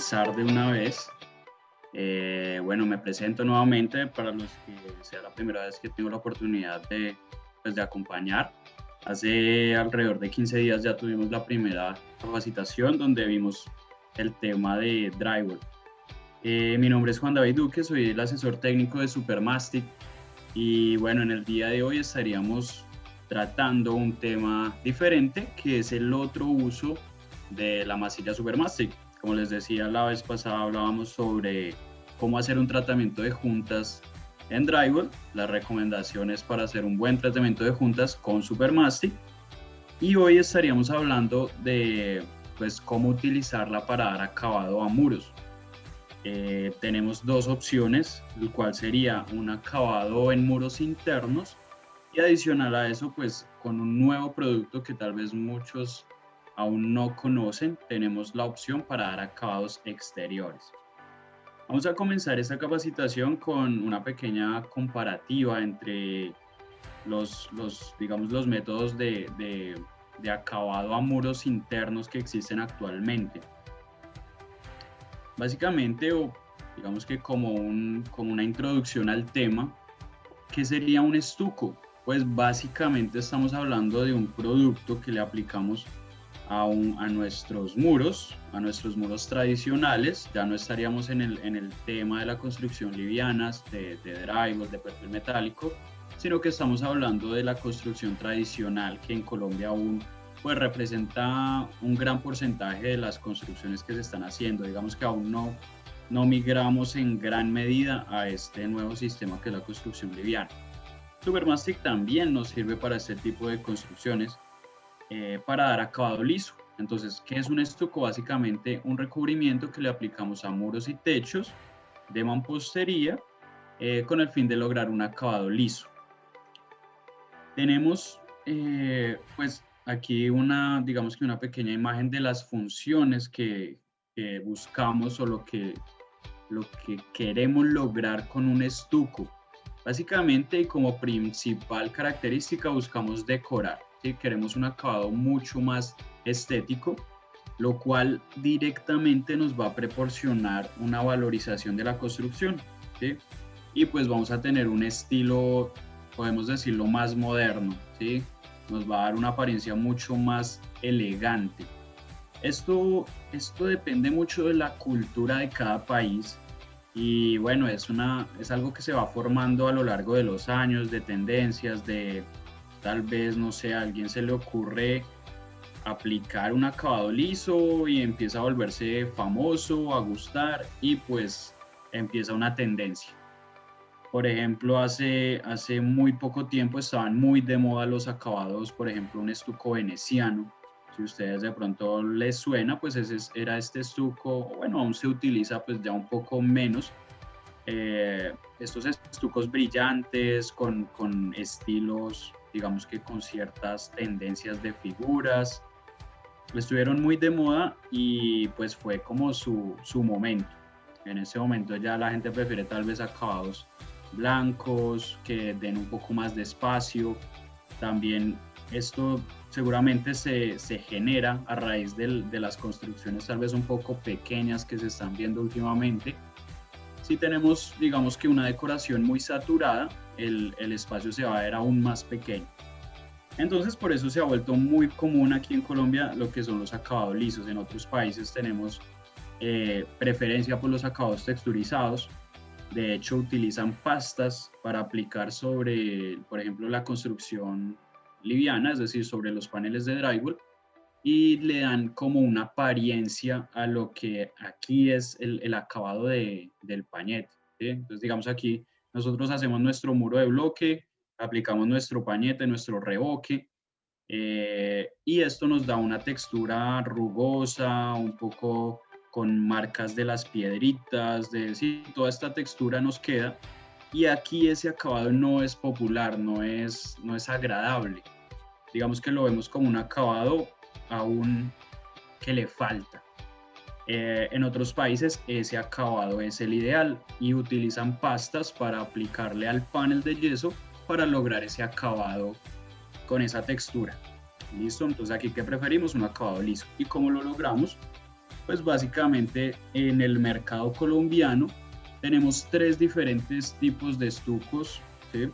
comenzar de una vez. Bueno, me presento nuevamente para los que sea la primera vez que tengo la oportunidad de acompañar. Hace alrededor de 15 días ya tuvimos la primera capacitación donde vimos el tema de Drywall. Mi nombre es Juan David Duque, soy el asesor técnico de Supermastic y bueno, en el día de hoy estaríamos tratando un tema diferente que es el otro uso de la masilla Supermastic. Como les decía la vez pasada, hablábamos sobre cómo hacer un tratamiento de juntas en Drywall, las recomendaciones para hacer un buen tratamiento de juntas con Supermastic, y hoy estaríamos hablando de cómo utilizarla para dar acabado a muros. Tenemos dos opciones, el cual sería un acabado en muros internos y adicional a eso, pues con un nuevo producto que tal vez muchos aún no conocen, tenemos la opción para dar acabados exteriores. Vamos a comenzar esta capacitación con una pequeña comparativa entre digamos, los métodos de acabado a muros internos que existen actualmente. Básicamente, o digamos que como una introducción al tema, ¿qué sería un estuco? Pues básicamente estamos hablando de un producto que le aplicamos a nuestros muros tradicionales. Ya no estaríamos en el tema de la construcción livianas, de drywall, de perfil metálico, sino que estamos hablando de la construcción tradicional que en Colombia aún pues representa un gran porcentaje de las construcciones que se están haciendo. Digamos que aún no migramos en gran medida a este nuevo sistema que es la construcción liviana. Supermastic también nos sirve para este tipo de construcciones, para dar acabado liso. Entonces, ¿qué es un estuco? Básicamente un recubrimiento que le aplicamos a muros y techos de mampostería con el fin de lograr un acabado liso. Tenemos pues aquí digamos que una pequeña imagen de las funciones que buscamos o lo que queremos lograr con un estuco. Básicamente, y como principal característica, buscamos decorar, ¿sí? Queremos un acabado mucho más estético, lo cual directamente nos va a proporcionar una valorización de la construcción, ¿sí? Y pues vamos a tener un estilo, podemos decirlo, más moderno, ¿sí? Nos va a dar una apariencia mucho más elegante. Esto depende mucho de la cultura de cada país. Y bueno, es algo que se va formando a lo largo de los años, de tendencias, de tal vez, no sé, a alguien se le ocurre aplicar un acabado liso y empieza a volverse famoso, a gustar y pues empieza una tendencia. Por ejemplo, hace muy poco tiempo estaban muy de moda los acabados, por ejemplo, un estuco veneciano. Si a ustedes de pronto les suena, pues ese era este estuco, bueno, aún se utiliza pues ya un poco menos. Estos estucos brillantes con estilos, digamos que con ciertas tendencias de figuras, estuvieron muy de moda y pues fue como su momento. En ese momento ya la gente prefiere tal vez acabados blancos, que den un poco más de espacio. También esto seguramente se genera a raíz de las construcciones tal vez un poco pequeñas que se están viendo últimamente. Si tenemos, digamos que una decoración muy saturada, el espacio se va a ver aún más pequeño. Entonces, por eso se ha vuelto muy común aquí en Colombia lo que son los acabados lisos. En otros países tenemos preferencia por los acabados texturizados. De hecho, utilizan pastas para aplicar sobre, por ejemplo, la construcción liviana, es decir, sobre los paneles de drywall, y le dan como una apariencia a lo que aquí es el acabado del pañete, ¿sí? Entonces, digamos aquí, nosotros hacemos nuestro muro de bloque, aplicamos nuestro pañete, nuestro revoque, y esto nos da una textura rugosa, un poco con marcas de las piedritas, sí, toda esta textura nos queda, y aquí ese acabado no es popular, no es agradable. Digamos que lo vemos como un acabado aún que le falta. En otros países ese acabado es el ideal y utilizan pastas para aplicarle al panel de yeso para lograr ese acabado con esa textura. ¿Listo? Entonces aquí, ¿qué preferimos? Un acabado liso. ¿Y cómo lo logramos? Pues básicamente en el mercado colombiano tenemos tres diferentes tipos de estucos, ¿sí?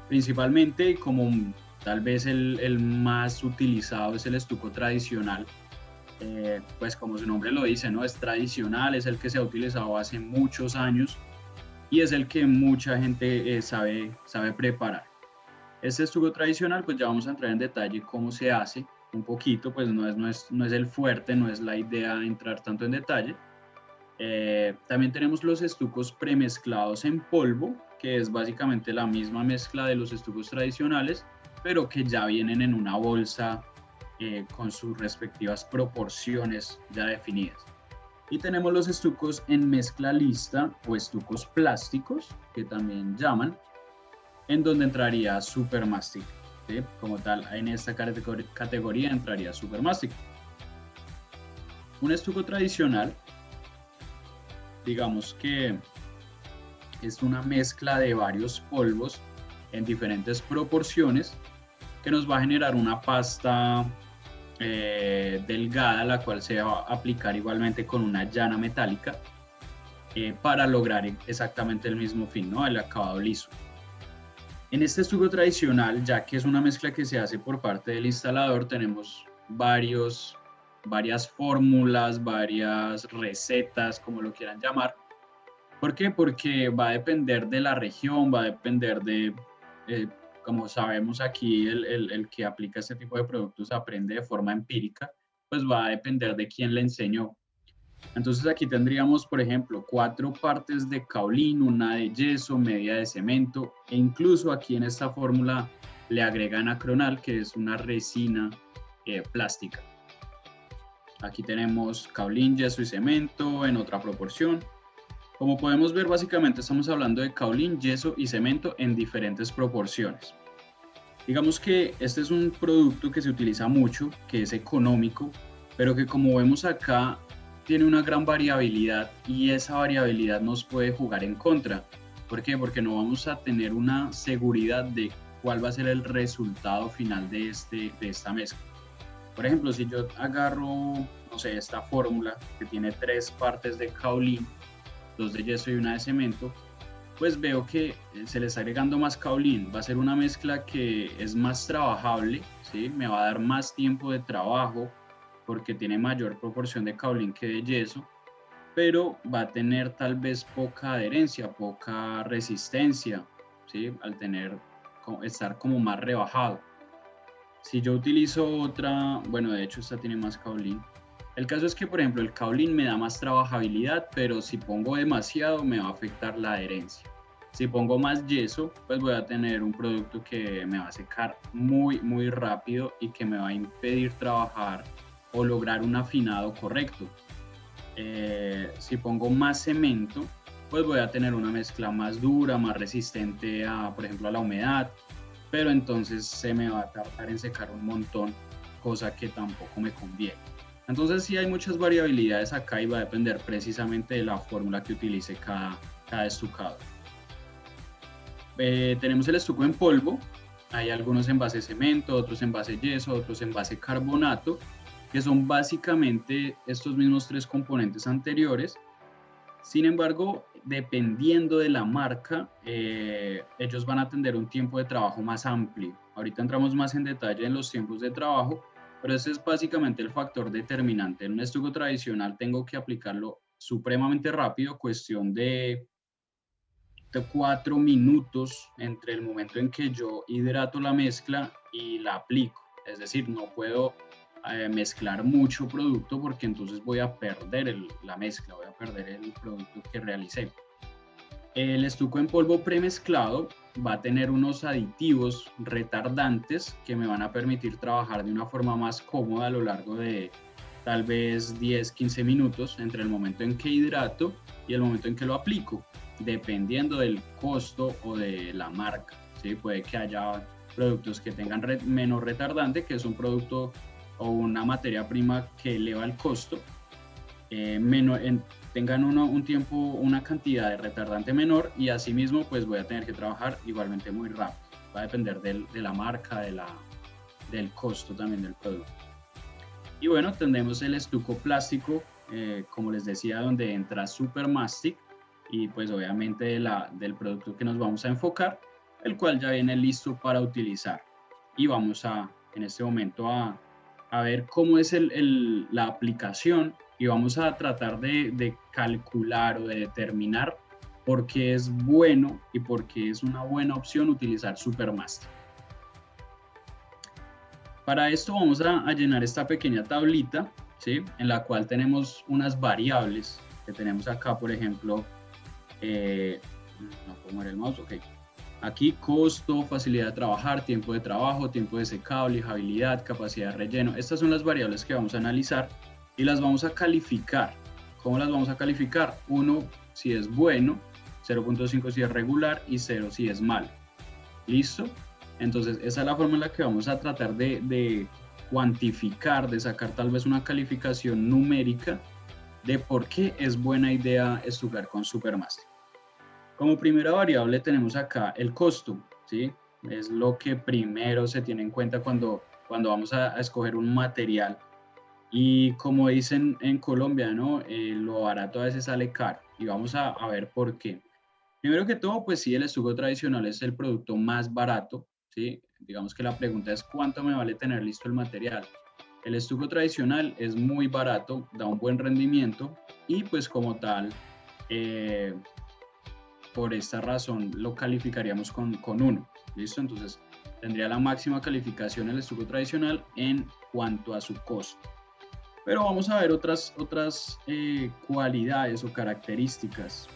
Principalmente, como tal vez el más utilizado es el estuco tradicional, pues como su nombre lo dice, ¿no? Es tradicional, es el que se ha utilizado hace muchos años y es el que mucha gente sabe preparar. Este estuco tradicional, pues ya vamos a entrar en detalle cómo se hace un poquito, pues no es el fuerte, no es la idea entrar tanto en detalle. También tenemos los estucos premezclados en polvo, que es básicamente la misma mezcla de los estucos tradicionales, pero que ya vienen en una bolsa con sus respectivas proporciones ya definidas. Y tenemos los estucos en mezcla lista o estucos plásticos, que también llaman, en donde entraría Supermastic, ¿sí? Como tal, en esta categoría entraría Supermastic. Un estuco tradicional, digamos que es una mezcla de varios polvos en diferentes proporciones que nos va a generar una pasta delgada, la cual se va a aplicar igualmente con una llana metálica para lograr exactamente el mismo fin, ¿no? El acabado liso. En este estuco tradicional, ya que es una mezcla que se hace por parte del instalador, tenemos varias fórmulas, varias recetas, como lo quieran llamar. ¿Por qué? Porque va a depender de la región, va a depender de, como sabemos aquí, el que aplica este tipo de productos aprende de forma empírica, pues va a depender de quién le enseñó. Entonces aquí tendríamos, por ejemplo, 4 partes de caolín, una de yeso, media de cemento, e incluso aquí en esta fórmula le agregan acronal, que es una resina plástica. Aquí tenemos caolín, yeso y cemento en otra proporción. Como podemos ver, básicamente estamos hablando de caolín, yeso y cemento en diferentes proporciones. Digamos que este es un producto que se utiliza mucho, que es económico, pero que como vemos acá tiene una gran variabilidad y esa variabilidad nos puede jugar en contra. ¿Por qué? Porque no vamos a tener una seguridad de cuál va a ser el resultado final de esta mezcla. Por ejemplo, si yo agarro, no sé, esta fórmula que tiene 3 partes de caolín, 2 de yeso y una de cemento, pues veo que se le está agregando más caolín. Va a ser una mezcla que es más trabajable, ¿sí? Me va a dar más tiempo de trabajo porque tiene mayor proporción de caolín que de yeso, pero va a tener tal vez poca adherencia, poca resistencia, ¿sí? Al estar como más rebajado. Si yo utilizo otra, bueno, de hecho esta tiene más caolín. El caso es que, por ejemplo, el caolín me da más trabajabilidad, pero si pongo demasiado me va a afectar la adherencia. Si pongo más yeso, pues voy a tener un producto que me va a secar muy, muy rápido y que me va a impedir trabajar o lograr un afinado correcto. Si pongo más cemento, pues voy a tener una mezcla más dura, más resistente a, por ejemplo, a la humedad, pero entonces se me va a tardar en secar un montón, cosa que tampoco me conviene. Entonces sí hay muchas variabilidades acá y va a depender precisamente de la fórmula que utilice cada estucado. Tenemos el estuco en polvo, hay algunos en base cemento, otros en base yeso, otros en base carbonato, que son básicamente estos mismos 3 componentes anteriores. Sin embargo, dependiendo de la marca, ellos van a tener un tiempo de trabajo más amplio. Ahorita entramos más en detalle en los tiempos de trabajo, pero ese es básicamente el factor determinante. En un estuco tradicional tengo que aplicarlo supremamente rápido, cuestión de 4 minutos entre el momento en que yo hidrato la mezcla y la aplico. Es decir, no puedo mezclar mucho producto porque entonces voy a perder la mezcla, voy a perder el producto que realicé. El estuco en polvo premezclado va a tener unos aditivos retardantes que me van a permitir trabajar de una forma más cómoda a lo largo de tal vez 10-15 minutos entre el momento en que hidrato y el momento en que lo aplico, dependiendo del costo o de la marca, ¿sí? Puede que haya productos que tengan menos retardante, que es un producto o una materia prima que eleva el costo, tengan un tiempo, una cantidad de retardante menor y asimismo pues voy a tener que trabajar igualmente muy rápido. Va a depender de la marca, del costo también del producto. Y bueno, tenemos el estuco plástico, como les decía, donde entra Supermastic y pues obviamente del producto que nos vamos a enfocar, el cual ya viene listo para utilizar. Y vamos en este momento a ver cómo es la aplicación y vamos a tratar de calcular o de determinar por qué es bueno y por qué es una buena opción utilizar Supermastic. Para esto vamos a llenar esta pequeña tablita, ¿sí? En la cual tenemos unas variables que tenemos acá, por ejemplo, no puedo mover el mouse, ok. Aquí costo, facilidad de trabajar, tiempo de trabajo, tiempo de secado, lijabilidad, capacidad de relleno. Estas son las variables que vamos a analizar y las vamos a calificar. ¿Cómo las vamos a calificar? 1 si es bueno, 0.5 si es regular y 0 si es malo. ¿Listo? Entonces, esa es la forma en la que vamos a tratar de cuantificar, de sacar tal vez una calificación numérica de por qué es buena idea estucar con Supermastic. Como primera variable tenemos acá el costo, ¿sí? Es lo que primero se tiene en cuenta cuando vamos a escoger un material. Y como dicen en Colombia, ¿no? Lo barato a veces sale caro y vamos a ver por qué. Primero que todo, pues sí, el estuco tradicional es el producto más barato, ¿sí? Digamos que la pregunta es ¿cuánto me vale tener listo el material? El estuco tradicional es muy barato, da un buen rendimiento y pues como tal, por esta razón lo calificaríamos con 1, ¿listo? Entonces tendría la máxima calificación el estuco tradicional en cuanto a su costo. Pero vamos a ver otras cualidades o características.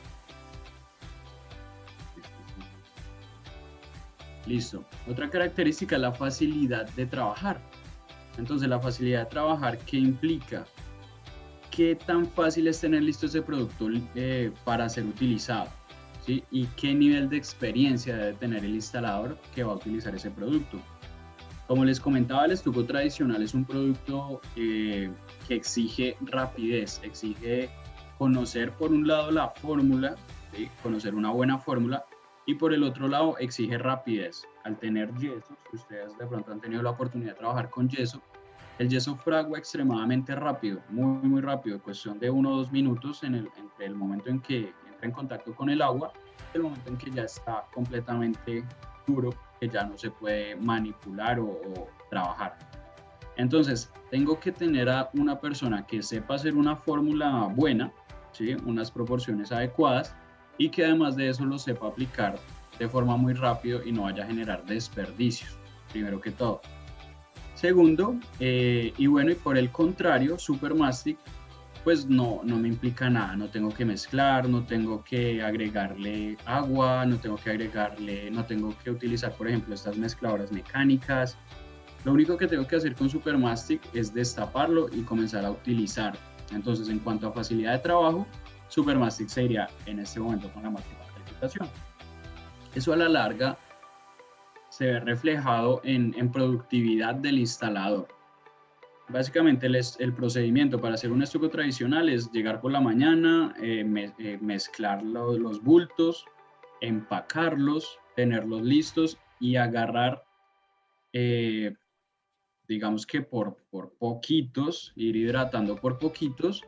Listo. Otra característica es la facilidad de trabajar. Entonces, la facilidad de trabajar, ¿qué implica? ¿Qué tan fácil es tener listo ese producto para ser utilizado? ¿Sí? ¿Y qué nivel de experiencia debe tener el instalador que va a utilizar ese producto? Como les comentaba, el estuco tradicional es un producto que exige rapidez, exige conocer por un lado la fórmula, ¿sí? Conocer una buena fórmula, y por el otro lado exige rapidez. Al tener yeso, si ustedes de pronto han tenido la oportunidad de trabajar con yeso, el yeso fragua extremadamente rápido, muy rápido, cuestión de 1 o 2 minutos entre el momento en que entra en contacto con el agua y el momento en que ya está completamente duro, que ya no se puede manipular o trabajar. Entonces, tengo que tener a una persona que sepa hacer una fórmula buena, ¿sí? Unas proporciones adecuadas y que además de eso lo sepa aplicar de forma muy rápido y no vaya a generar desperdicios, primero que todo. Segundo, y bueno, y por el contrario, Supermastic, pues no me implica nada, no tengo que mezclar, no tengo que agregarle agua, no tengo que utilizar, por ejemplo, estas mezcladoras mecánicas. Lo único que tengo que hacer con Supermastic es destaparlo y comenzar a utilizar. Entonces, en cuanto a facilidad de trabajo, Supermastic sería en este momento con la máxima calificación. Eso a la larga se ve reflejado en productividad del instalador. Básicamente el procedimiento para hacer un estuco tradicional es llegar por la mañana, mezclar los bultos, empacarlos, tenerlos listos y agarrar, digamos que por poquitos, ir hidratando por poquitos.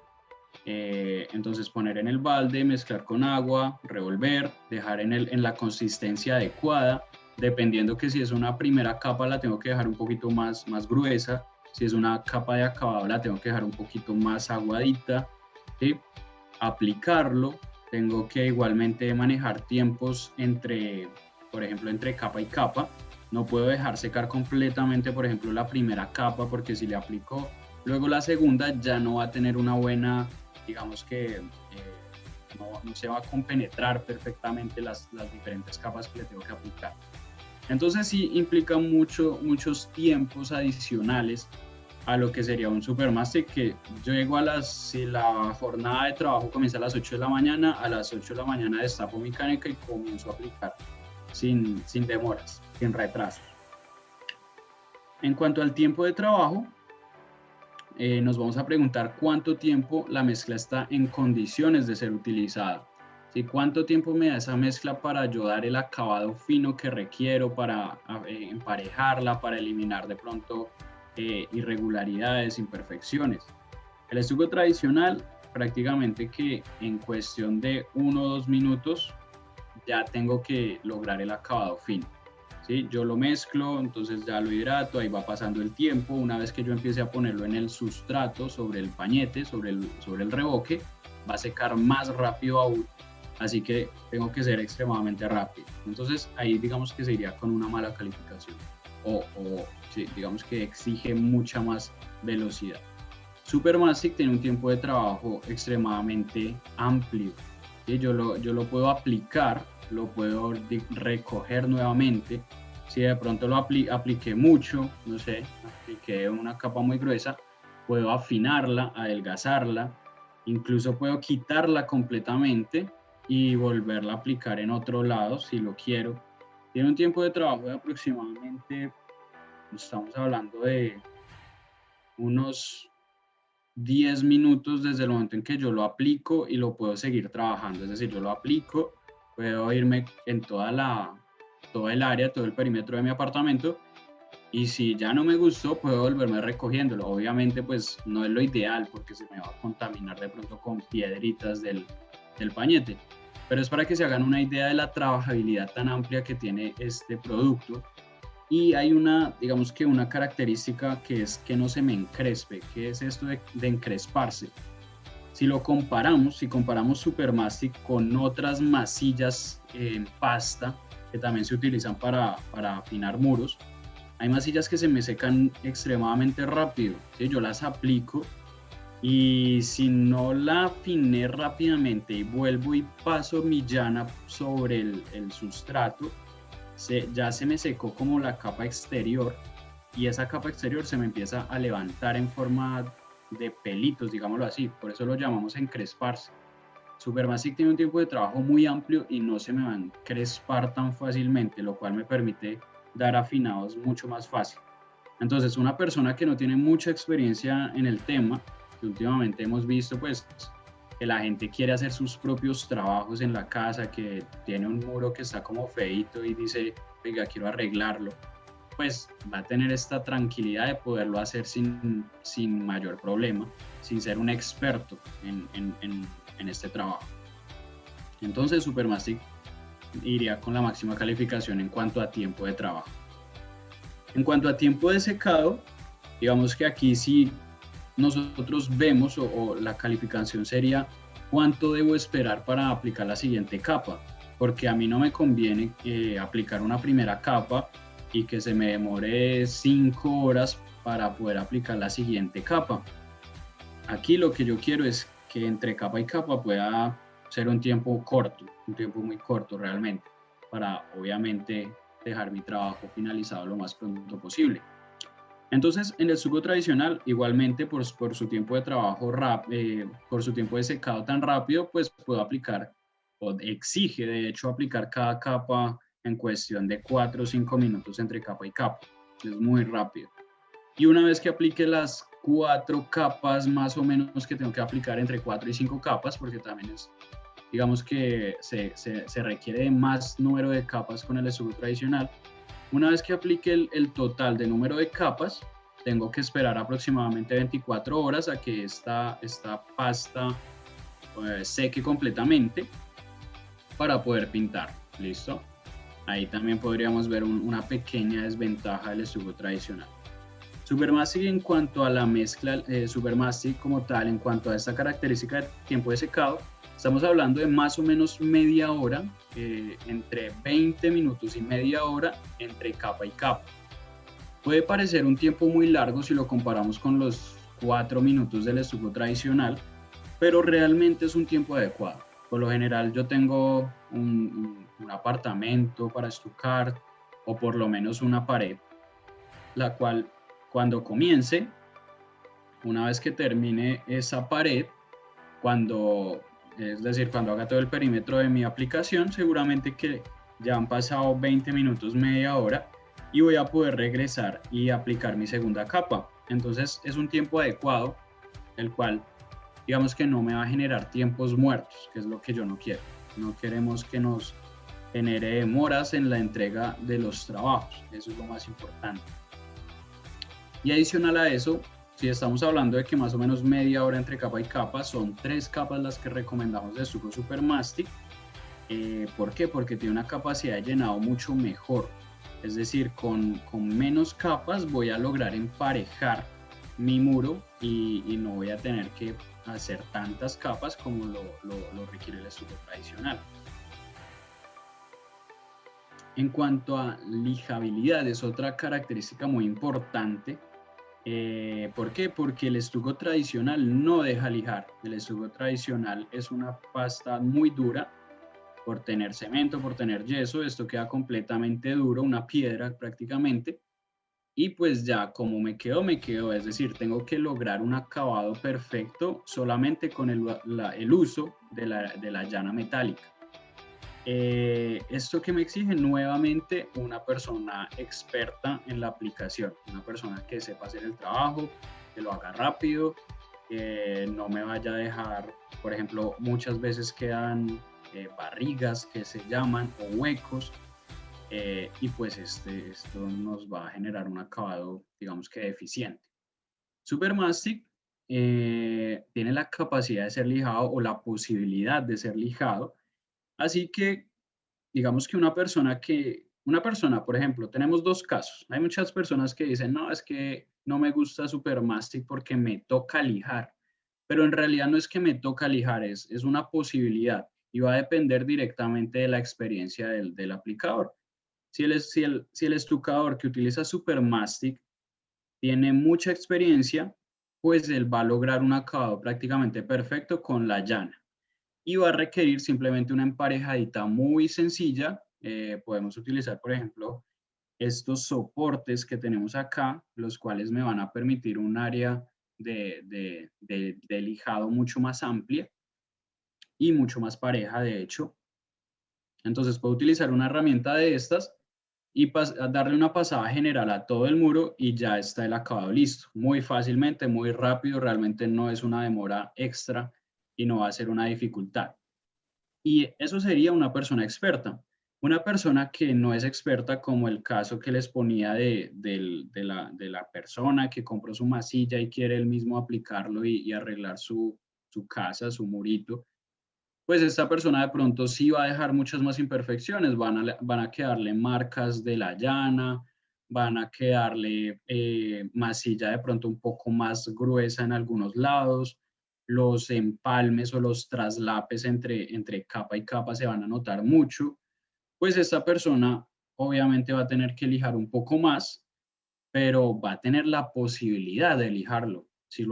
Entonces poner en el balde, mezclar con agua, revolver, dejar en la consistencia adecuada, dependiendo que si es una primera capa la tengo que dejar un poquito más gruesa, si es una capa de acabado la tengo que dejar un poquito más aguadita, ¿sí? Aplicarlo, tengo que igualmente manejar tiempos por ejemplo, entre capa y capa. No puedo dejar secar completamente, por ejemplo, la primera capa, porque si le aplico luego la segunda ya no va a tener una buena, digamos que no se va a compenetrar perfectamente las diferentes capas que le tengo que aplicar. Entonces sí implica muchos tiempos adicionales a lo que sería un Supermastic, que yo llego si la jornada de trabajo comienza a las 8 de la mañana, a las 8 de la mañana destapo mi caneca y comienzo a aplicar sin demoras, sin retrasos. En cuanto al tiempo de trabajo, nos vamos a preguntar cuánto tiempo la mezcla está en condiciones de ser utilizada. ¿Sí? ¿Cuánto tiempo me da esa mezcla para yo dar el acabado fino que requiero, para emparejarla, para eliminar de pronto irregularidades, imperfecciones. El estuco tradicional, prácticamente que en cuestión de 1 o 2 minutos ya tengo que lograr el acabado fino. ¿Sí? Yo lo mezclo, entonces ya lo hidrato, ahí va pasando el tiempo. Una vez que yo empiece a ponerlo en el sustrato, sobre el pañete, sobre el revoque, va a secar más rápido aún. Así que tengo que ser extremadamente rápido. Entonces ahí digamos que se iría con una mala calificación. O sí, digamos que exige mucha más velocidad. Supermastic tiene un tiempo de trabajo extremadamente amplio. ¿Sí? Yo lo puedo aplicar, lo puedo recoger nuevamente. Si de pronto lo apliqué mucho, no sé, apliqué una capa muy gruesa, puedo afinarla, adelgazarla, incluso puedo quitarla completamente y volverla a aplicar en otro lado si lo quiero. Tiene un tiempo de trabajo de aproximadamente, estamos hablando de unos 10 minutos desde el momento en que yo lo aplico y lo puedo seguir trabajando. Es decir, yo lo aplico, puedo irme en todo el área, todo el perímetro de mi apartamento, y si ya no me gustó, puedo volverme recogiéndolo. Obviamente, pues no es lo ideal porque se me va a contaminar de pronto con piedritas del pañete, pero es para que se hagan una idea de la trabajabilidad tan amplia que tiene este producto. Y hay digamos que una característica que es que no se me encrespe, que es esto de encresparse. Si comparamos Supermastic con otras masillas en pasta que también se utilizan para afinar muros, hay masillas que se me secan extremadamente rápido, ¿sí? Yo las aplico y si no la afiné rápidamente y vuelvo y paso mi llana sobre el sustrato, ya se me secó como la capa exterior y esa capa exterior se me empieza a levantar en forma de pelitos, digámoslo así, por eso lo llamamos encresparse. Supermastic tiene un tiempo de trabajo muy amplio y no se me va a encrespar tan fácilmente, lo cual me permite dar afinados mucho más fácil. Entonces, una persona que no tiene mucha experiencia en el tema, que últimamente hemos visto pues que la gente quiere hacer sus propios trabajos en la casa, que tiene un muro que está como feito y dice, oiga, quiero arreglarlo, pues va a tener esta tranquilidad de poderlo hacer sin mayor problema, sin ser un experto en este trabajo. Entonces, Supermastic iría con la máxima calificación en cuanto a tiempo de trabajo. En cuanto a tiempo de secado, digamos que aquí sí nosotros vemos o la calificación sería cuánto debo esperar para aplicar la siguiente capa, porque a mí no me conviene aplicar una primera capa y que se me demore 5 horas para poder aplicar la siguiente capa. Aquí lo que yo quiero es que entre capa y capa pueda ser un tiempo corto, un tiempo muy corto realmente, para obviamente dejar mi trabajo finalizado lo más pronto posible. Entonces, en el estuco tradicional, igualmente por su tiempo de trabajo, por su tiempo de secado tan rápido, pues puedo aplicar, o exige de hecho aplicar cada capa en cuestión de 4 o 5 minutos entre capa y capa. Es muy rápido. Y una vez que aplique las 4 capas más o menos que tengo que aplicar entre 4 y 5 capas, porque también es, digamos que se requiere de más número de capas con el estuco tradicional. Una vez que aplique el total de número de capas, tengo que esperar aproximadamente 24 horas a que esta pasta seque completamente para poder pintar. ¿Listo? Ahí también podríamos ver una pequeña desventaja del estuco tradicional. Supermastic en cuanto a la mezcla, Supermastic como tal, en cuanto a esta característica de tiempo de secado, estamos hablando de más o menos media hora, entre 20 minutos y media hora entre capa y capa. Puede parecer un tiempo muy largo si lo comparamos con los 4 minutos del estuco tradicional, pero realmente es un tiempo adecuado. Por lo general yo tengo un apartamento para estucar o por lo menos una pared, la cual cuando comience, una vez que termine esa pared, es decir, cuando haga todo el perímetro de mi aplicación, seguramente que ya han pasado 20 minutos, media hora, y voy a poder regresar y aplicar mi segunda capa. Entonces es un tiempo adecuado, el cual digamos que no me va a generar tiempos muertos, que es lo que yo no quiero. No queremos que nos genere demoras en la entrega de los trabajos, eso es lo más importante. Y adicional a eso, si estamos hablando de que más o menos media hora entre capa y capa, son 3 capas las que recomendamos de estuco Supermastic. ¿Por qué? Porque tiene una capacidad de llenado mucho mejor. Es decir, con menos capas voy a lograr emparejar mi muro y no voy a tener que hacer tantas capas como lo requiere el estuco tradicional. En cuanto a lijabilidad, es otra característica muy importante. ¿Por qué? Porque el estuco tradicional no deja lijar. El estuco tradicional es una pasta muy dura. Por tener cemento, por tener yeso, esto queda completamente duro, una piedra prácticamente. Y pues ya como me quedo, es decir, tengo que lograr un acabado perfecto solamente con el uso de la llana metálica. Esto que me exige nuevamente una persona experta en la aplicación, una persona que sepa hacer el trabajo, que lo haga rápido, no me vaya a dejar, por ejemplo, muchas veces quedan barrigas que se llaman o huecos, y pues esto nos va a generar un acabado, digamos que deficiente. Supermastic tiene la capacidad de ser lijado o la posibilidad de ser lijado, así que digamos que una persona, por ejemplo, tenemos dos casos. Hay muchas personas que dicen, no, es que no me gusta Supermastic porque me toca lijar, pero en realidad no es que me toca lijar, es una posibilidad y va a depender directamente de la experiencia del aplicador. Si el estucador que utiliza Supermastic tiene mucha experiencia, pues él va a lograr un acabado prácticamente perfecto con la llana y va a requerir simplemente una emparejadita muy sencilla. Podemos utilizar, por ejemplo, estos soportes que tenemos acá, los cuales me van a permitir un área de lijado mucho más amplia y mucho más pareja, de hecho. Entonces puedo utilizar una herramienta de estas y darle una pasada general a todo el muro y ya está el acabado listo. Muy fácilmente, muy rápido, realmente no es una demora extra y no va a ser una dificultad. Y eso sería una persona experta. Una persona que no es experta, como el caso que les ponía de la persona que compró su masilla y quiere él mismo aplicarlo y arreglar su casa, su murito, pues esta persona de pronto sí va a dejar muchas más imperfecciones, van a quedarle marcas de la llana, van a quedarle masilla de pronto un poco más gruesa en algunos lados, los empalmes o los traslapes entre capa y capa se van a notar mucho, pues esta persona obviamente va a tener que lijar un poco más, pero va a tener la posibilidad de lijarlo. Si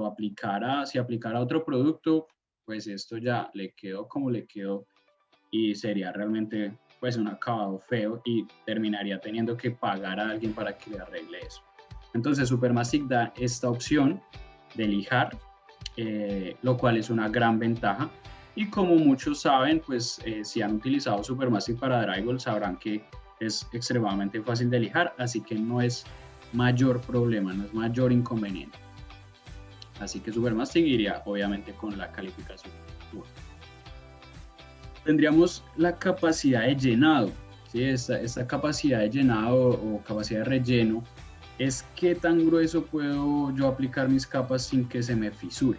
aplicara otro producto, pues esto ya le quedó como le quedó y sería realmente pues un acabado feo y terminaría teniendo que pagar a alguien para que le arregle eso. Entonces Supermastic da esta opción de lijar, lo cual es una gran ventaja. Y como muchos saben, pues si han utilizado Supermastic para drywall sabrán que es extremadamente fácil de lijar, así que no es mayor problema, no es mayor inconveniente. Así que Supermastic iría obviamente con la calificación. Tendríamos la capacidad de llenado, ¿sí? Esta capacidad de llenado o capacidad de relleno es qué tan grueso puedo yo aplicar mis capas sin que se me fisure.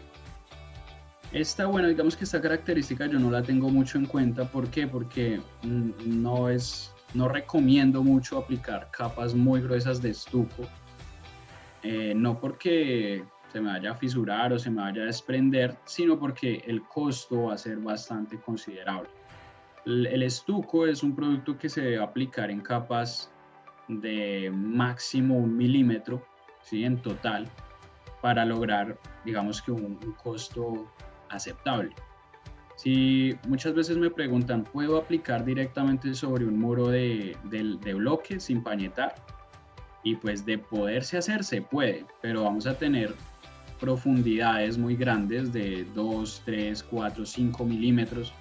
Bueno, digamos que esta característica yo no la tengo mucho en cuenta. ¿Por qué? Porque no recomiendo mucho aplicar capas muy gruesas de estuco. No porque se me vaya a fisurar o se me vaya a desprender, sino porque el costo va a ser bastante considerable. El estuco es un producto que se debe aplicar en capas de máximo 1 milímetro, ¿sí? En total, para lograr, digamos que un costo aceptable. Si muchas veces me preguntan, ¿puedo aplicar directamente sobre un muro de bloque sin pañetar? Y pues de poderse hacer, se puede, pero vamos a tener profundidades muy grandes de 2, 3, 4, 5 milímetros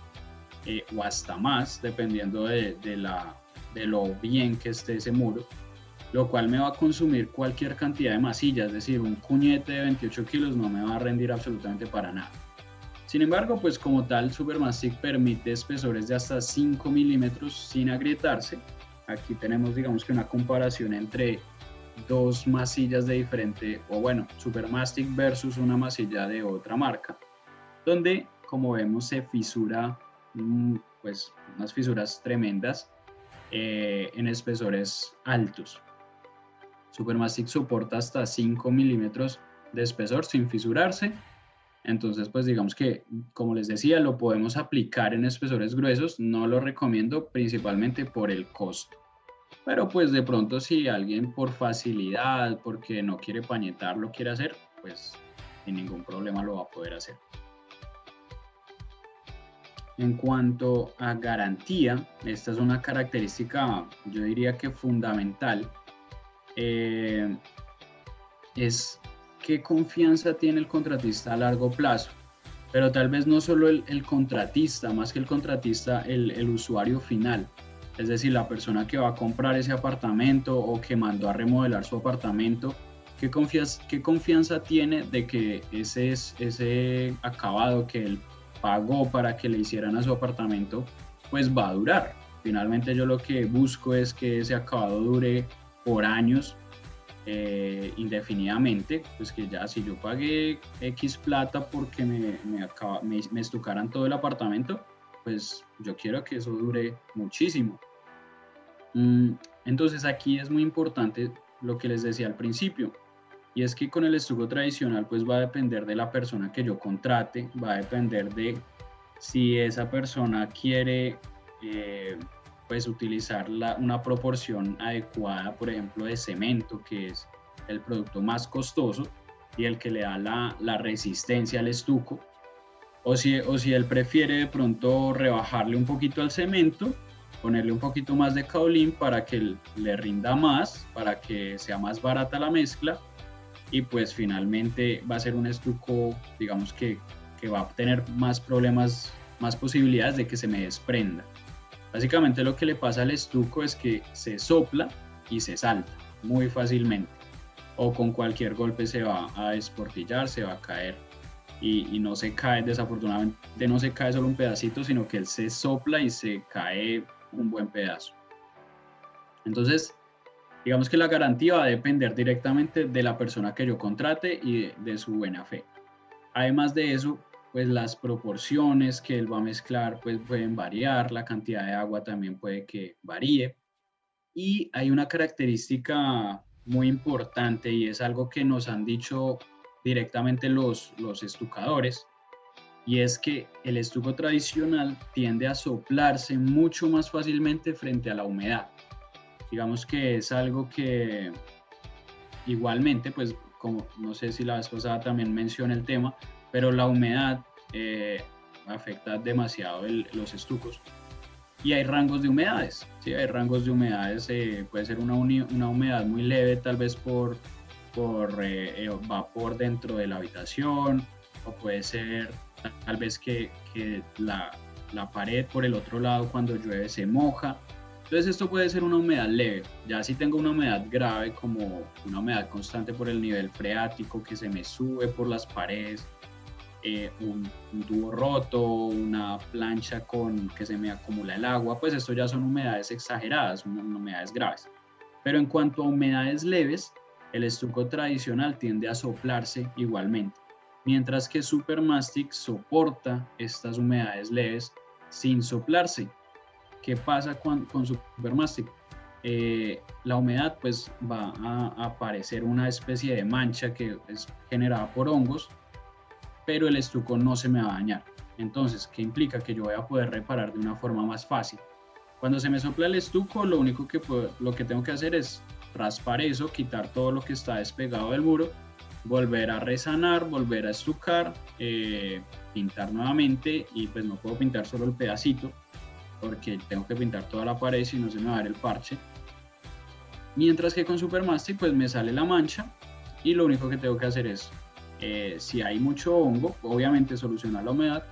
o hasta más, dependiendo de lo bien que esté ese muro, lo cual me va a consumir cualquier cantidad de masilla, es decir, un cuñete de 28 kilos no me va a rendir absolutamente para nada. Sin embargo, pues como tal, Supermastic permite espesores de hasta 5 milímetros sin agrietarse. Aquí tenemos, digamos que una comparación entre dos masillas de diferente, o bueno, Supermastic versus una masilla de otra marca, donde como vemos se fisura, pues unas fisuras tremendas en espesores altos. Supermastic soporta hasta 5 milímetros de espesor sin fisurarse. Entonces, pues digamos que, como les decía, lo podemos aplicar en espesores gruesos. No lo recomiendo principalmente por el costo. Pero pues de pronto si alguien por facilidad, porque no quiere pañetar, lo quiere hacer, pues sin ningún problema lo va a poder hacer. En cuanto a garantía, esta es una característica, yo diría que fundamental, es qué confianza tiene el contratista a largo plazo. Pero tal vez no solo el contratista, más que el contratista, el usuario final. Es decir, la persona que va a comprar ese apartamento o que mandó a remodelar su apartamento, ¿qué confianza tiene de que ese acabado que él pagó para que le hicieran a su apartamento, pues va a durar? Finalmente yo lo que busco es que ese acabado dure por años, indefinidamente, pues que ya si yo pagué X plata porque me estucaran todo el apartamento, pues yo quiero que eso dure muchísimo. Entonces aquí es muy importante lo que les decía al principio, y es que con el estuco tradicional pues va a depender de la persona que yo contrate, va a depender de si esa persona quiere pues utilizar una proporción adecuada, por ejemplo, de cemento, que es el producto más costoso y el que le da la resistencia al estuco, o si él prefiere de pronto rebajarle un poquito al cemento, ponerle un poquito más de caolín para que le rinda más, para que sea más barata la mezcla, y pues finalmente va a ser un estuco, digamos que va a tener más problemas, más posibilidades de que se me desprenda. Básicamente lo que le pasa al estuco es que se sopla y se salta muy fácilmente, o con cualquier golpe se va a desportillar, se va a caer, y no se cae, desafortunadamente no se cae solo un pedacito, sino que él se sopla y se cae un buen pedazo. Entonces, digamos que la garantía va a depender directamente de la persona que yo contrate y de su buena fe. Además de eso, pues las proporciones que él va a mezclar pues pueden variar, la cantidad de agua también puede que varíe. Y hay una característica muy importante, y es algo que nos han dicho directamente los estucadores, y es que el estuco tradicional tiende a soplarse mucho más fácilmente frente a la humedad. Digamos que es algo que igualmente, pues como no sé si la vez pasada también mencioné el tema, pero la humedad afecta demasiado los estucos. Y hay rangos de humedades, ¿sí? Hay rangos de humedades, puede ser una humedad muy leve, tal vez por vapor dentro de la habitación, o puede ser tal vez que la pared por el otro lado cuando llueve se moja. Entonces esto puede ser una humedad leve. Ya si tengo una humedad grave, como una humedad constante por el nivel freático que se me sube por las paredes, un tubo roto, una plancha con que se me acumula el agua, pues esto ya son humedades exageradas, humedades graves. Pero en cuanto a humedades leves, el estuco tradicional tiende a soplarse igualmente, mientras que Supermastic soporta estas humedades leves sin soplarse. ¿Qué pasa con Supermastic? La humedad pues va a aparecer una especie de mancha que es generada por hongos, pero el estuco no se me va a dañar. Entonces, ¿qué implica? Que yo voy a poder reparar de una forma más fácil. Cuando se me sopla el estuco, lo que tengo que hacer es raspar eso, quitar todo lo que está despegado del muro, volver a resanar, volver a estucar, pintar nuevamente, y pues no puedo pintar solo el pedacito porque tengo que pintar toda la pared, si no se me va a dar el parche. Mientras que con Supermastic pues me sale la mancha, y lo único que tengo que hacer es, si hay mucho hongo, obviamente solucionar la humedad.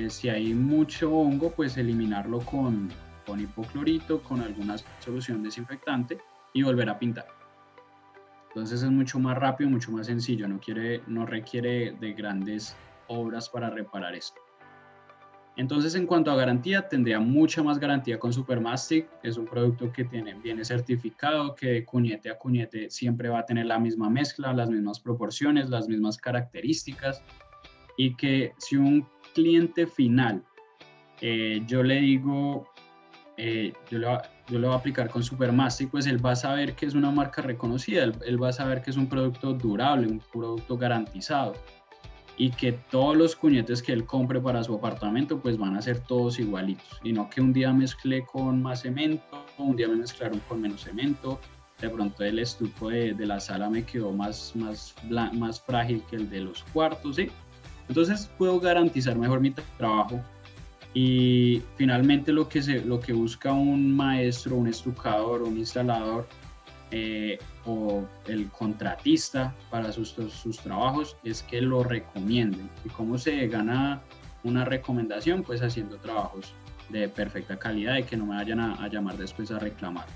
Si hay mucho hongo, pues eliminarlo con hipoclorito, con alguna solución desinfectante, y volver a pintar. Entonces es mucho más rápido, mucho más sencillo, no requiere de grandes obras para reparar esto. Entonces, en cuanto a garantía, tendría mucha más garantía con Supermastic. Es un producto que viene certificado, que de cuñete a cuñete siempre va a tener la misma mezcla, las mismas proporciones, las mismas características, y que si un cliente final, yo le digo, yo lo voy a aplicar con Supermastic, pues él va a saber que es una marca reconocida, él va a saber que es un producto durable, un producto garantizado, y que todos los cuñetes que él compre para su apartamento pues van a ser todos igualitos, y no que un día mezclé con más cemento, un día me mezclaron con menos cemento, de pronto el estuco de la sala me quedó más frágil que el de los cuartos, ¿sí? Entonces puedo garantizar mejor mi trabajo. Y finalmente lo que busca un maestro, un estucador, un instalador, o el contratista para sus trabajos es que lo recomienden. ¿Y cómo se gana una recomendación? Pues haciendo trabajos de perfecta calidad y que no me vayan a llamar después a reclamar.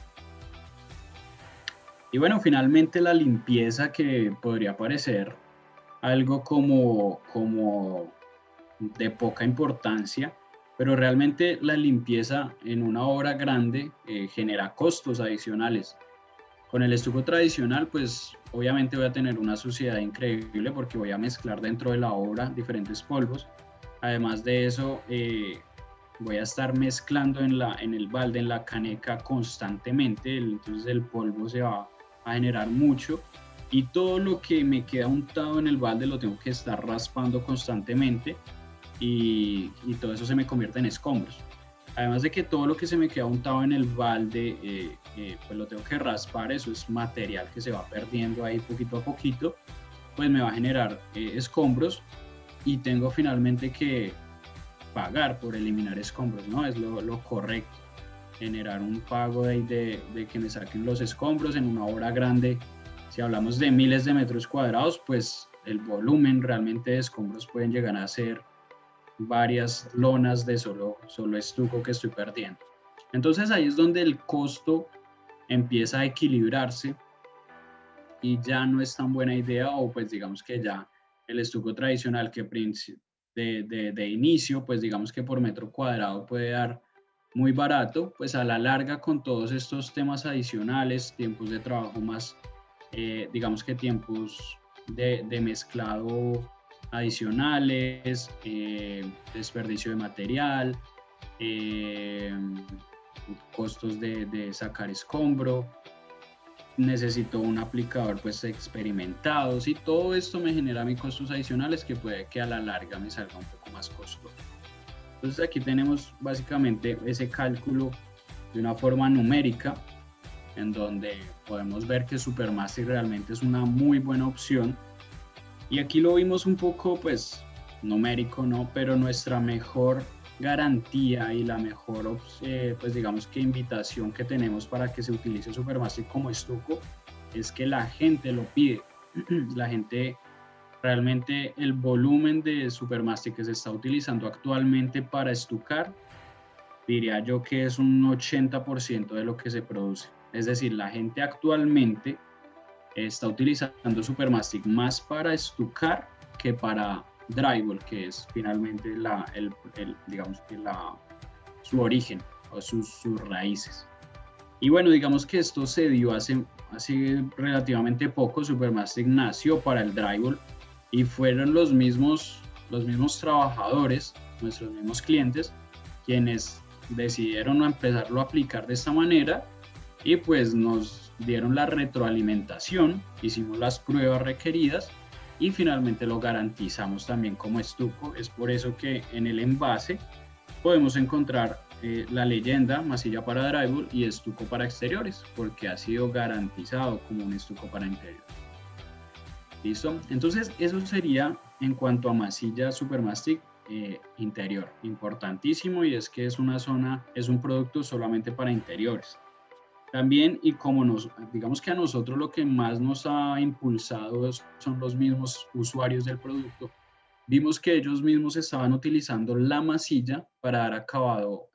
Y bueno, finalmente la limpieza, que podría parecer algo como de poca importancia, pero realmente la limpieza en una obra grande genera costos adicionales. Con el estuco tradicional, pues obviamente voy a tener una suciedad increíble porque voy a mezclar dentro de la obra diferentes polvos. Además de eso, voy a estar mezclando en el balde, en la caneca constantemente, entonces el polvo se va a generar mucho, y todo lo que me queda untado en el balde lo tengo que estar raspando constantemente, y todo eso se me convierte en escombros. Además de que todo lo que se me queda untado en el balde, pues lo tengo que raspar, eso es material que se va perdiendo ahí poquito a poquito, pues me va a generar escombros, y tengo finalmente que pagar por eliminar escombros, ¿no? Es lo correcto, generar un pago de que me saquen los escombros en una obra grande. Si hablamos de miles de metros cuadrados, pues el volumen realmente de escombros pueden llegar a ser varias lonas de solo estuco que estoy perdiendo. Entonces ahí es donde el costo empieza a equilibrarse y ya no es tan buena idea, o pues digamos que ya el estuco tradicional que de inicio, pues digamos que por metro cuadrado puede dar muy barato, pues a la larga con todos estos temas adicionales, tiempos de trabajo más, digamos que tiempos de mezclado adicionales, desperdicio de material, eh, costos de sacar escombro, necesito un aplicador pues experimentado, y todo esto me genera mis costos adicionales que puede que a la larga me salga un poco más costoso. Entonces aquí tenemos básicamente ese cálculo de una forma numérica, en donde podemos ver que Supermastic realmente es una muy buena opción. Y aquí lo vimos un poco pues numérico, ¿no? Pero nuestra mejor garantía y la mejor, pues digamos que invitación que tenemos para que se utilice Supermastic como estuco es que la gente lo pide. La gente, realmente el volumen de Supermastic que se está utilizando actualmente para estucar, diría yo que es un 80% de lo que se produce. Es decir, la gente actualmente está utilizando Supermastic más para estucar que para drywall, que es finalmente digamos que su origen o sus raíces. Y bueno, digamos que esto se dio hace relativamente poco. Supermastic nació para el drywall y fueron los mismos trabajadores, nuestros mismos clientes, quienes decidieron empezarlo a aplicar de esta manera, y pues nos dieron la retroalimentación, hicimos las pruebas requeridas y finalmente lo garantizamos también como estuco. Es por eso que en el envase podemos encontrar la leyenda masilla para drywall y estuco para exteriores, porque ha sido garantizado como un estuco para interior. ¿Listo? Entonces eso sería en cuanto a masilla Supermastic interior. Importantísimo, y es que es un producto solamente para interiores. También, y como digamos que a nosotros lo que más nos ha impulsado son los mismos usuarios del producto, vimos que ellos mismos estaban utilizando la masilla para dar acabado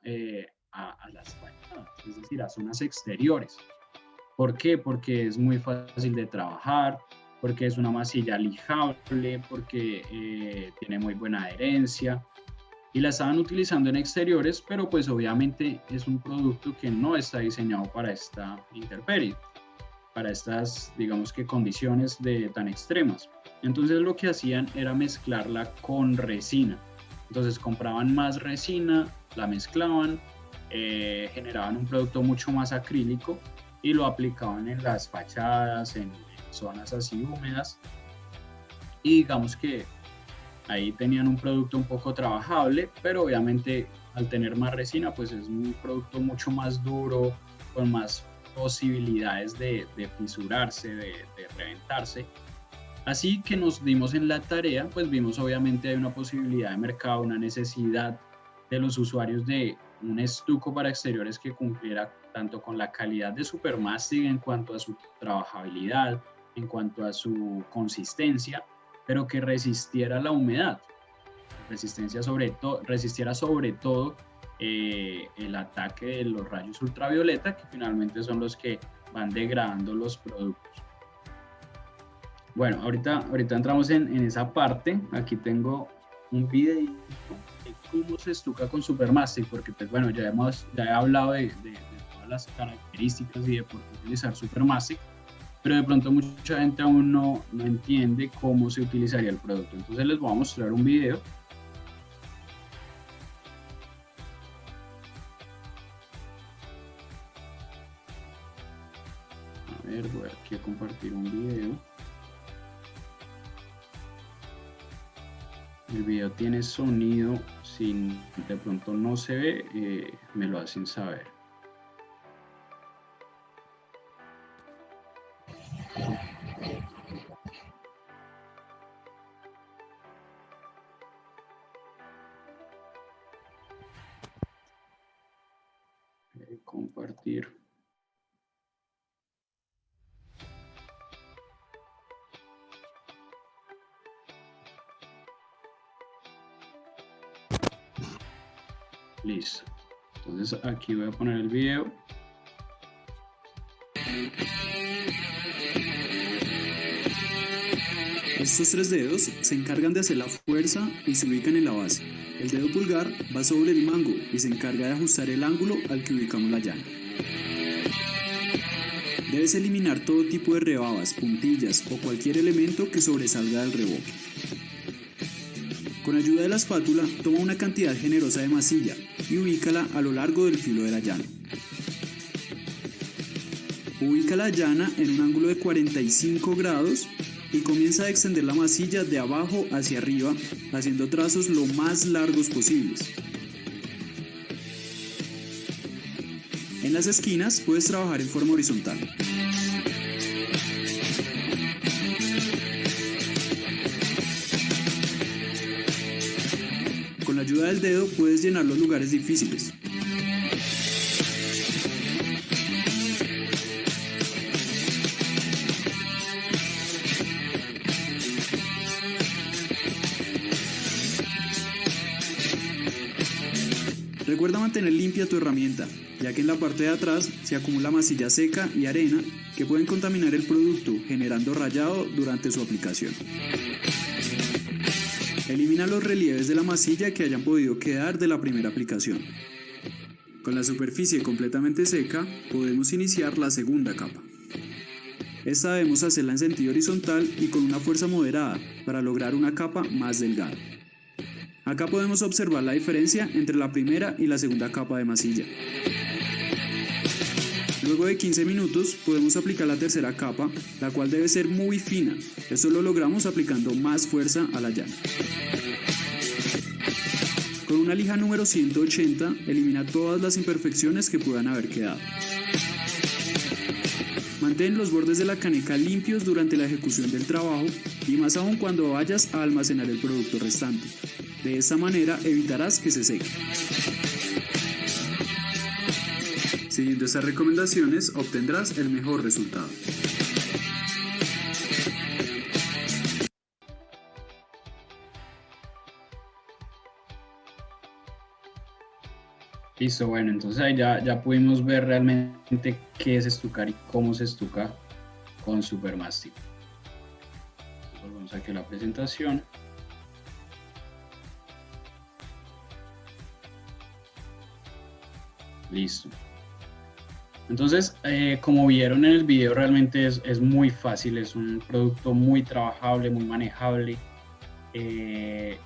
a las fachadas, es decir, a zonas exteriores. ¿Por qué? Porque es muy fácil de trabajar, porque es una masilla lijable, porque tiene muy buena adherencia. y la estaban utilizando en exteriores, pero pues obviamente es un producto que no está diseñado para esta intemperie, para estas, digamos que condiciones tan extremas. Entonces lo que hacían era mezclarla con resina. Entonces compraban más resina, la mezclaban, generaban un producto mucho más acrílico y lo aplicaban en las fachadas, en zonas así húmedas, y digamos que ahí tenían un producto un poco trabajable, pero obviamente al tener más resina pues es un producto mucho más duro, con más posibilidades de fisurarse, de reventarse. Así que nos dimos en la tarea, pues vimos obviamente hay una posibilidad de mercado, una necesidad de los usuarios de un estuco para exteriores que cumpliera tanto con la calidad de Supermastic en cuanto a su trabajabilidad, en cuanto a su consistencia, pero que resistiera la humedad, resistiera sobre todo el ataque de los rayos ultravioleta, que finalmente son los que van degradando los productos. Bueno, ahorita entramos en esa parte. Aquí tengo un video de cómo se estuca con Supermastic, porque pues bueno, ya he hablado de todas las características y de por qué utilizar Supermastic, pero de pronto mucha gente aún no entiende cómo se utilizaría el producto. Entonces les voy a mostrar un video. A ver, voy aquí a compartir un video. El video tiene sonido, si de pronto no se ve, me lo hacen saber. Compartir. Listo. Entonces aquí voy a poner el video. Estos tres dedos se encargan de hacer la fuerza y se ubican en la base. El dedo pulgar va sobre el mango y se encarga de ajustar el ángulo al que ubicamos la llana. Debes eliminar todo tipo de rebabas, puntillas o cualquier elemento que sobresalga del reboque. Con ayuda de la espátula, toma una cantidad generosa de masilla y ubícala a lo largo del filo de la llana. Ubica la llana en un ángulo de 45 grados y comienza a extender la masilla de abajo hacia arriba, haciendo trazos lo más largos posibles. En las esquinas puedes trabajar en forma horizontal. Con la ayuda del dedo puedes llenar los lugares difíciles. Recuerda mantener limpia tu herramienta, ya que en la parte de atrás se acumula masilla seca y arena que pueden contaminar el producto, generando rayado durante su aplicación. Elimina los relieves de la masilla que hayan podido quedar de la primera aplicación. Con la superficie completamente seca, podemos iniciar la segunda capa. Esta debemos hacerla en sentido horizontal y con una fuerza moderada para lograr una capa más delgada. Acá podemos observar la diferencia entre la primera y la segunda capa de masilla. Luego de 15 minutos podemos aplicar la tercera capa, la cual debe ser muy fina. Esto lo logramos aplicando más fuerza a la llana. Con una lija número 180 elimina todas las imperfecciones que puedan haber quedado. Mantén los bordes de la caneca limpios durante la ejecución del trabajo y más aún cuando vayas a almacenar el producto restante. De esta manera evitarás que se seque. Siguiendo estas recomendaciones obtendrás el mejor resultado. Listo, bueno, entonces ahí ya pudimos ver realmente qué es estucar y cómo se estuca con Supermastic. Volvemos aquí a la presentación. Listo. Entonces, como vieron en el video, realmente es muy fácil, es un producto muy trabajable, muy manejable.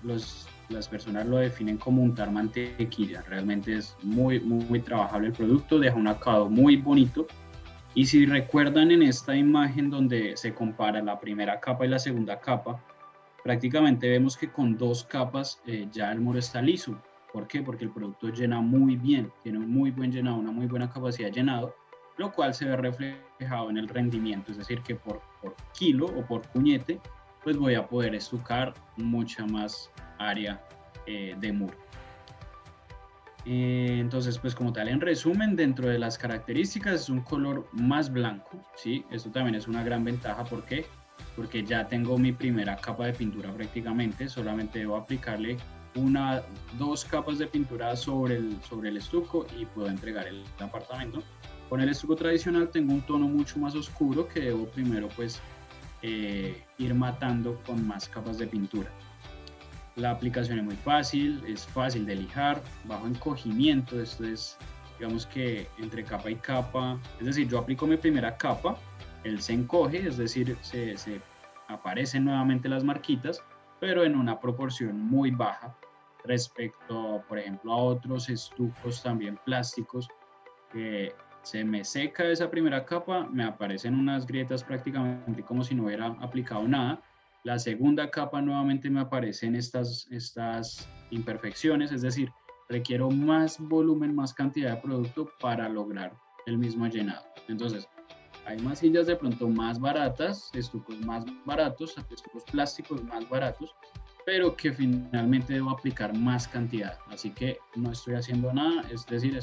Las personas lo definen como untar mantequilla. Realmente es muy, muy, muy trabajable el producto, deja un acabado muy bonito. Y si recuerdan en esta imagen donde se compara la primera capa y la segunda capa, prácticamente vemos que con 2 capas ya el muro está liso. ¿Por qué? Porque el producto llena muy bien, tiene un muy buen llenado, una muy buena capacidad de llenado, lo cual se ve reflejado en el rendimiento, es decir, que por kilo o por puñete, pues voy a poder estucar mucha más área de muro. Entonces, pues como tal, en resumen, dentro de las características es un color más blanco, ¿sí? Esto también es una gran ventaja, ¿por qué? Porque ya tengo mi primera capa de pintura prácticamente, solamente debo aplicarle 2 capas de pintura sobre el estuco y puedo entregar el apartamento. Con el estuco tradicional tengo un tono mucho más oscuro que debo primero pues ir matando con más capas de pintura. La aplicación es fácil de lijar, bajo encogimiento, esto es, digamos que entre capa y capa, es decir, yo aplico mi primera capa, él se encoge, es decir, se aparecen nuevamente las marquitas, pero en una proporción muy baja respecto, por ejemplo, a otros estucos también plásticos, que se me seca esa primera capa, me aparecen unas grietas prácticamente como si no hubiera aplicado nada. La segunda capa nuevamente me aparecen estas imperfecciones, es decir, requiero más volumen, más cantidad de producto para lograr el mismo llenado. Entonces, hay masillas de pronto más baratas, estucos más baratos, estucos plásticos más baratos, pero que finalmente debo aplicar más cantidad. Así que no estoy haciendo nada, es decir,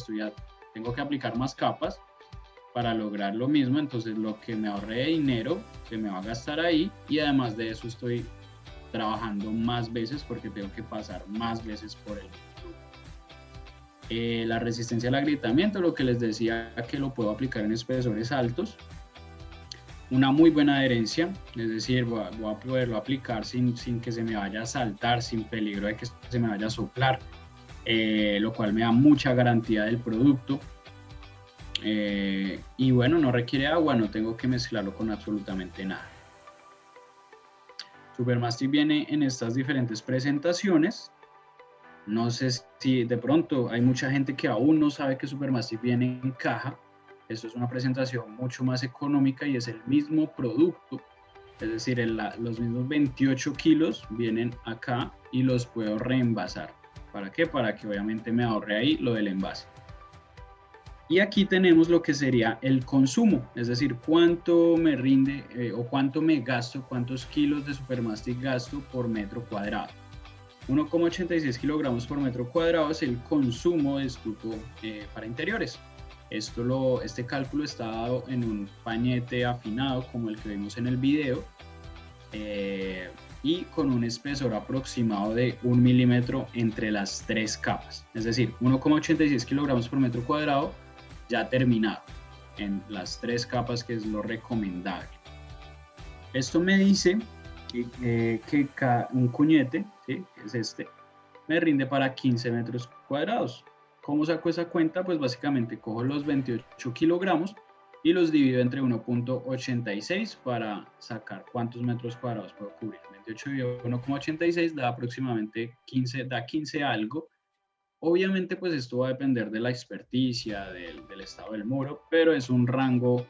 tengo que aplicar más capas para lograr lo mismo. Entonces lo que me ahorré de dinero se me va a gastar ahí, y además de eso estoy trabajando más veces porque tengo que pasar más veces por el la resistencia al agrietamiento, lo que les decía, que lo puedo aplicar en espesores altos. Una muy buena adherencia, es decir, voy a poderlo aplicar sin que se me vaya a saltar, sin peligro de que se me vaya a soplar, lo cual me da mucha garantía del producto. Y bueno, no requiere agua, no tengo que mezclarlo con absolutamente nada. Supermastic viene en estas diferentes presentaciones. No sé si de pronto hay mucha gente que aún no sabe que Supermastic viene en caja. Esto es una presentación mucho más económica y es el mismo producto. Es decir, los mismos 28 kilos vienen acá y los puedo reenvasar. ¿Para qué? Para que obviamente me ahorre ahí lo del envase. Y aquí tenemos lo que sería el consumo, es decir, cuánto me rinde o cuánto me gasto, cuántos kilos de Supermastic gasto por metro cuadrado. 1,86 kilogramos por metro cuadrado es el consumo de estuco para interiores. Este cálculo está dado en un pañete afinado como el que vemos en el video, y con un espesor aproximado de 1 milímetro entre las 3 capas, es decir, 1,86 kilogramos por metro cuadrado ya terminado en las 3 capas, que es lo recomendable. Esto me dice que un cuñete, ¿sí? Que es este, me rinde para 15 metros cuadrados. ¿Cómo saco esa cuenta? Pues básicamente cojo los 28 kilogramos y los divido entre 1,86 para sacar cuántos metros cuadrados puedo cubrir. 28 dividido 1,86 da aproximadamente 15, da 15 algo. Obviamente pues esto va a depender de la experticia, del estado del muro, pero es un rango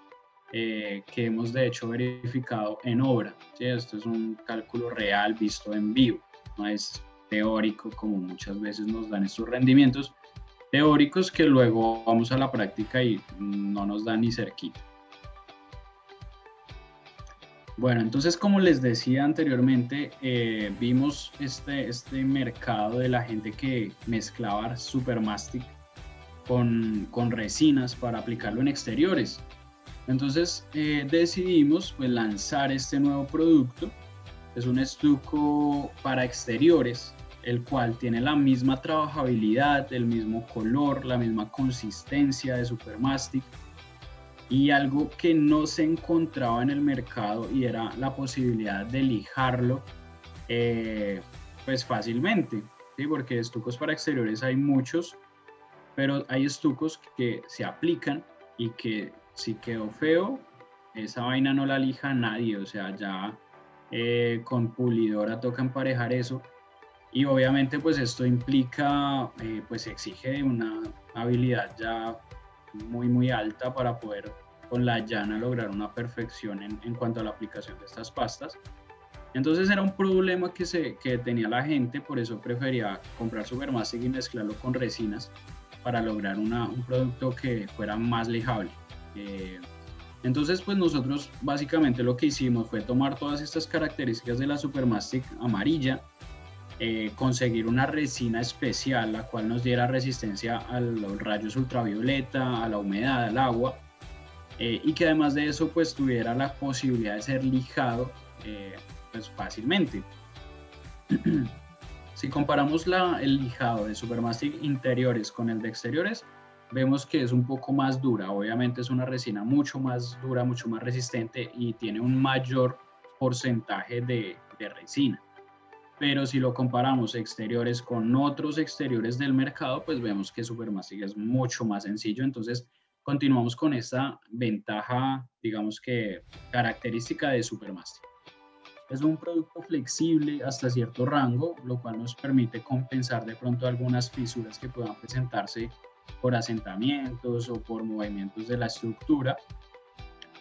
que hemos de hecho verificado en obra, ¿sí? Esto es un cálculo real visto en vivo, no es teórico como muchas veces nos dan estos rendimientos teóricos que luego vamos a la práctica y no nos dan ni cerquita. Bueno, entonces como les decía anteriormente, vimos este mercado de la gente que mezclaba Supermastic con resinas para aplicarlo en exteriores. Entonces decidimos pues, lanzar este nuevo producto. Es un estuco para exteriores, el cual tiene la misma trabajabilidad, el mismo color, la misma consistencia de Supermastic, y algo que no se encontraba en el mercado, y era la posibilidad de lijarlo pues fácilmente, ¿sí? Porque estucos para exteriores hay muchos, pero hay estucos que se aplican y que si quedó feo, esa vaina no la lija nadie, o sea, ya con pulidora toca emparejar eso. Y obviamente pues esto implica, pues exige una habilidad ya muy alta para poder con la llana lograr una perfección en cuanto a la aplicación de estas pastas. Entonces era un problema que tenía la gente, por eso prefería comprar Supermastic y mezclarlo con resinas para lograr un producto que fuera más lijable. Eh, entonces, pues nosotros básicamente lo que hicimos fue tomar todas estas características de la Supermastic amarilla, conseguir una resina especial, la cual nos diera resistencia a los rayos ultravioleta, a la humedad, al agua, y que además de eso, pues tuviera la posibilidad de ser lijado pues fácilmente. Si comparamos el lijado de Supermastic interiores con el de exteriores, vemos que es un poco más dura. Obviamente es una resina mucho más dura, mucho más resistente y tiene un mayor porcentaje de resina. Pero si lo comparamos exteriores con otros exteriores del mercado, pues vemos que Supermastic es mucho más sencillo. Entonces continuamos con esta ventaja, digamos que característica de Supermastic. Es un producto flexible hasta cierto rango, lo cual nos permite compensar de pronto algunas fisuras que puedan presentarse por asentamientos o por movimientos de la estructura.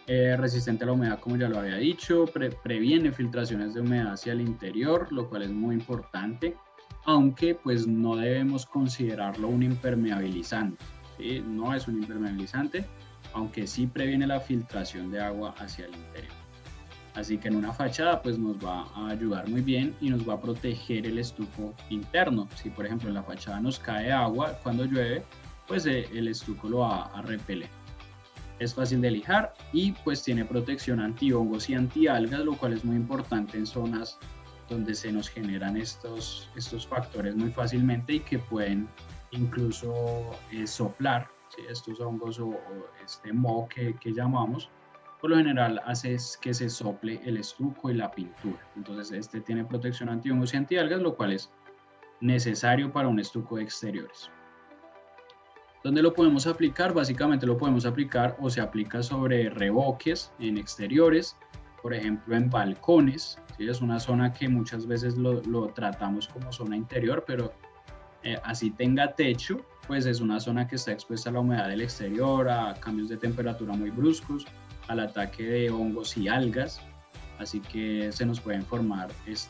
Resistente a la humedad, como ya lo había dicho, previene filtraciones de humedad hacia el interior, lo cual es muy importante, aunque pues no debemos considerarlo un impermeabilizante, ¿sí? No es un impermeabilizante, aunque sí previene la filtración de agua hacia el interior. Así que en una fachada pues nos va a ayudar muy bien y nos va a proteger el estuco interno. Si por ejemplo en la fachada nos cae agua cuando llueve, pues el estuco lo va a repeler. Es fácil de lijar y pues tiene protección anti-hongos y anti-algas, lo cual es muy importante en zonas donde se nos generan estos factores muy fácilmente y que pueden incluso soplar, ¿sí? Estos hongos o este moho que llamamos, por lo general hace que se sople el estuco y la pintura. Entonces este tiene protección anti-hongos y anti-algas, lo cual es necesario para un estuco de exteriores. ¿Dónde lo podemos aplicar? Básicamente lo podemos aplicar o se aplica sobre revoques en exteriores, por ejemplo en balcones, ¿sí? Es una zona que muchas veces lo tratamos como zona interior, pero así tenga techo, pues es una zona que está expuesta a la humedad del exterior, a cambios de temperatura muy bruscos, al ataque de hongos y algas, así que se nos pueden formar pues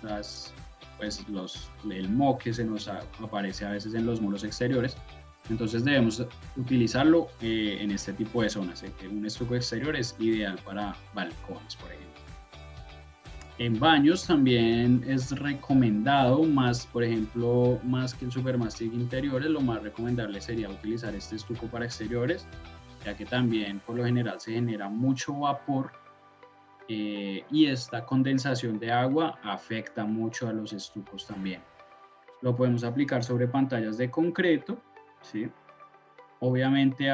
el moho que se nos aparece a veces en los muros exteriores. Entonces debemos utilizarlo en este tipo de zonas. Un estuco exterior es ideal para balcones, por ejemplo. En baños también es recomendado, por ejemplo, más que el Supermastic interiores, lo más recomendable sería utilizar este estuco para exteriores, ya que también por lo general se genera mucho vapor y esta condensación de agua afecta mucho a los estucos también. Lo podemos aplicar sobre pantallas de concreto, ¿sí? Obviamente,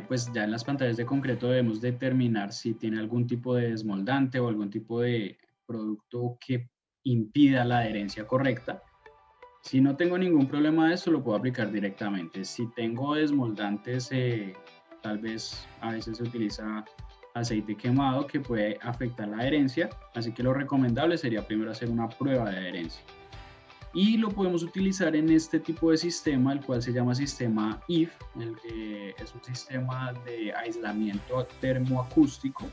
pues ya en las pantallas de concreto debemos determinar si tiene algún tipo de desmoldante o algún tipo de producto que impida la adherencia correcta. Si no tengo ningún problema de eso, lo puedo aplicar directamente. Si tengo desmoldantes, tal vez a veces se utiliza aceite quemado que puede afectar la adherencia, así que lo recomendable sería primero hacer una prueba de adherencia. Y lo podemos utilizar en este tipo de sistema, el cual se llama sistema IF, el que es un sistema de aislamiento termoacústico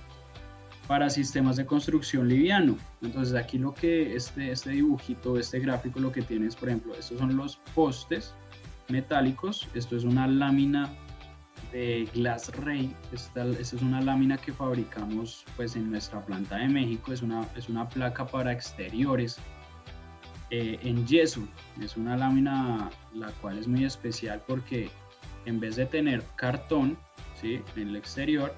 para sistemas de construcción liviano. Entonces aquí lo que este dibujito, este gráfico lo que tiene es, por ejemplo, estos son los postes metálicos, esto es una lámina de Glass Ray, esta es una lámina que fabricamos pues en nuestra planta de México, es una placa para exteriores en yeso. Es una lámina la cual es muy especial porque en vez de tener cartón, ¿sí?, en el exterior,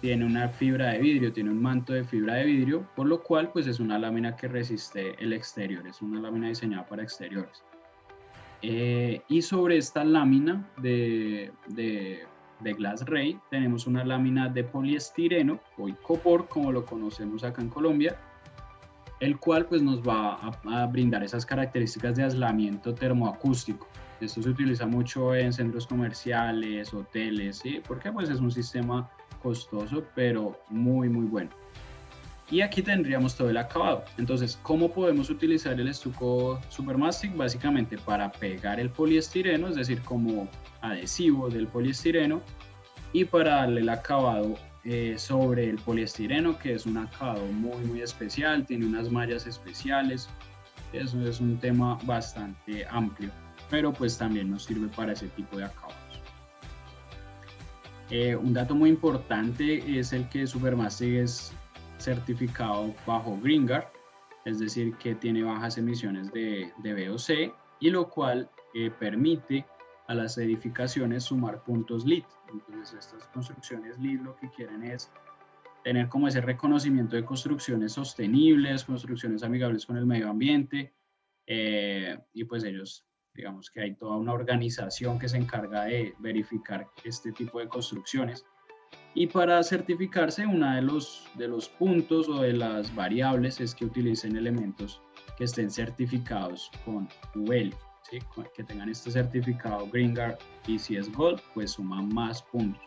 tiene una fibra de vidrio, tiene un manto de fibra de vidrio, por lo cual pues es una lámina que resiste el exterior, es una lámina diseñada para exteriores. Y sobre esta lámina de Glass Ray tenemos una lámina de poliestireno o icopor, como lo conocemos acá en Colombia, el cual pues nos va a brindar esas características de aislamiento termoacústico. Esto se utiliza mucho en centros comerciales, hoteles, ¿sí? Porque pues es un sistema costoso, pero muy, muy bueno. Y aquí tendríamos todo el acabado. Entonces, ¿cómo podemos utilizar el estuco Supermastic? Básicamente para pegar el poliestireno, es decir, como adhesivo del poliestireno, y para darle el acabado sobre el poliestireno, que es un acabado muy, muy especial, tiene unas mallas especiales. Eso es un tema bastante amplio, pero pues también nos sirve para ese tipo de acabados. Un dato muy importante es el que Supermastic es certificado bajo Green Guard, es decir, que tiene bajas emisiones de VOC, y lo cual permite a las edificaciones sumar puntos LEED. Entonces, estas construcciones LEED lo que quieren es tener como ese reconocimiento de construcciones sostenibles, construcciones amigables con el medio ambiente, y pues ellos, digamos que hay toda una organización que se encarga de verificar este tipo de construcciones. Y para certificarse, uno de los puntos o de las variables es que utilicen elementos que estén certificados con UL, ¿sí? Que tengan este certificado Green Guard, y si es Gold, pues suman más puntos.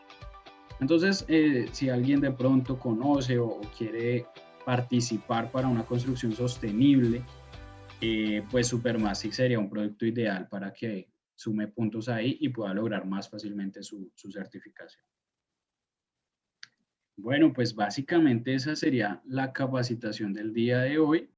Entonces, si alguien de pronto conoce o quiere participar para una construcción sostenible, pues Supermastic sería un producto ideal para que sume puntos ahí y pueda lograr más fácilmente su certificación. Bueno, pues básicamente esa sería la capacitación del día de hoy.